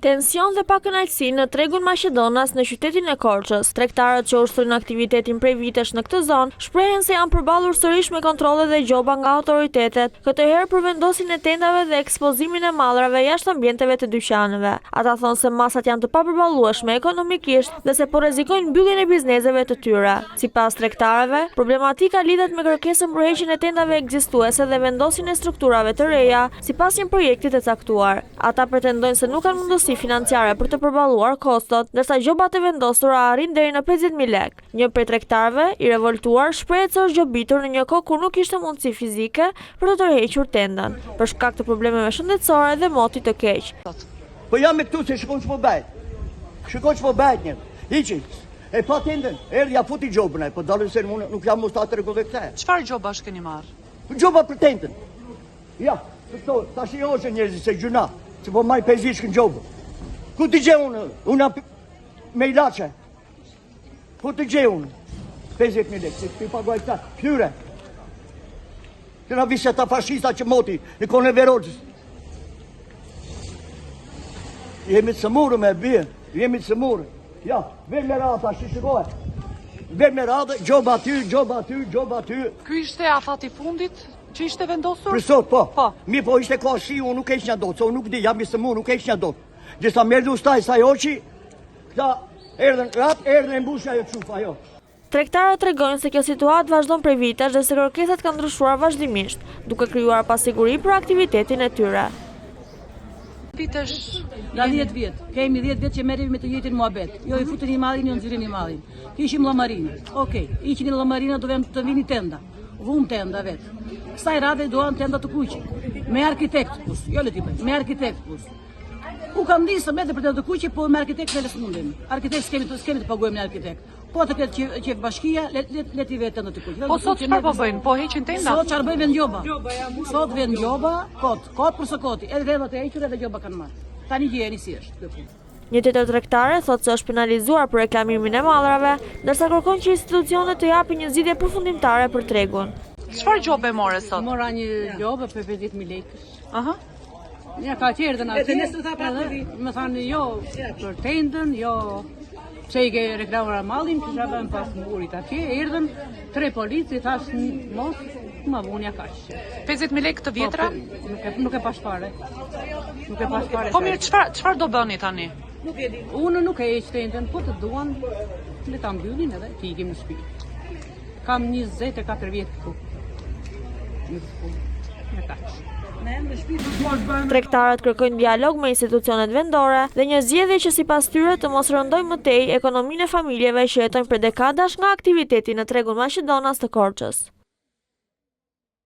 Tension dhe pakënaqësi në tregun Maqedonas në qytetin e Korçës. Tregtarët që ushtrojnë aktivitetin prej vitesh në këtë zonë shprehen se janë përballur sërish me kontrolle dhe gjoba nga autoritetet, këtë herë për vendosin e tendave dhe ekspozimin e mallrave jashtë ambienteve të dyqaneve. Ata thonë se masat janë të papërballueshme ekonomikisht dhe se po rrezikojnë mbylljen e bizneseve të tyre. Sipas tregtarëve, problematika lidhet me kërkesën për heqjen e tendave ekzistuese dhe vendosin e strukturave të reja sipas një projekti të caktuar. Ata pretendojnë se nuk kanë mundësi financiare për të përballuar kostot, ndërsa gjobat e vendosura arrin deri në 50.000 lekë. Një prej tregtarëve, i revoltuar, shprehet se është gjobitur në një kohë kur nuk kishte mundësi fizike për të tërhequr tendën, për shkak të problemeve shëndetësore dhe motit të keq. Po jam me këtu se shikon ç'po bëhet. Shikon ç'po bëhet një. Hiçi. E pa tendën, erdhi ja futi gjobën ai, po dalën se nuk jam mos ta tregoj këtë. Çfarë gjobash keni marr? Gjoba për tendën. Ja, këto tash jo është njerëz se gjuna, se po marr 5 vjeç në gjobë. Ku të gjë unë me ilaçe. Ku të gjë unë? 50.000 lekë, se të paguaj këta, flyre. Këna visë ata fashista që moti, në kone Verozës. Jemi të sëmurë me bje, jemi të sëmurë. Ja, ver me radhë, ta shishikohet. Ver me radhë, gjoba aty, gjoba aty, gjoba aty. Ky ishte afati fundit që ishte vendosur? Për sot, po. Po. Mi po ishte ka shi, unë nuk e një dot, se unë nuk di, jam i sëmurë, nuk e një dot. Gjitha merdi ustaj sa joqi, këta erdhen ratë, erdhen e mbushja jo qufa jo. Tregtarët tregojnë se kjo situatë vazhdon prej vitesh dhe se kërkesat kanë ndryshuar vazhdimisht, duke krijuar pasiguri për aktivitetin e tyre. Vitesh nga 10 vjet. Kemi 10 vjet që merremi me të njëjtin muhabet. Jo i futeni mallin, jo nxirreni mallin. Kishim llamarinën. Okej, iqin llamarinën do të vini tenda. Vum tenda vet. Kësaj radhe duan tenda të kuqe. Me arkitekt plus, jo le ti bëj, me arkitekt plus. U kam disë me dhe për të kuqe, po me arkitekt me lesë mundim. Arkitekt s'kemi të paguajmë në arkitekt. Po të këtë që bashkia, le t'i vetë të kuqe. Po sot çfarë po bëjnë? Po heqin tenda? Sot çfarë bëjnë vend gjoba? Sot vend gjoba, kot për së koti. Edhe vendat e hequr edhe gjoba kanë marrë. Tani gjeni si është kjo punë. Një tjetër tregtare thotë se është penalizuar për reklamimin e mallrave, ndërsa kërkon që institucionet të japin një zgjidhje përfundimtare për tregun. Çfarë gjobe more sot? Mora një gjobë për 50.000 lekë. Aha. Ja ka qerë dhe në atje, më thanë jo për tendën, jo që i ke reklamura mallin, që shabën pas murit atje, erdhen 3 polici, thashë mos, më vunja kaqë. 50.000 lekë të vjetra? Nuk e pash fare. Nuk e pash fare. Po mirë, çfarë do bëni tani? Unë nuk e heq tendën, po të duan, le ta mbyllin edhe të ikim në shtëpi. Kam 24 vjet këtu. Në kaqë. Tregtarët kërkojnë dialog me institucionet vendore dhe një zgjedhje që sipas tyre të mos rëndojë më tej ekonominë e familjeve që jetojnë për dekadash nga aktiviteti në tregun Maqedonas të Korçës.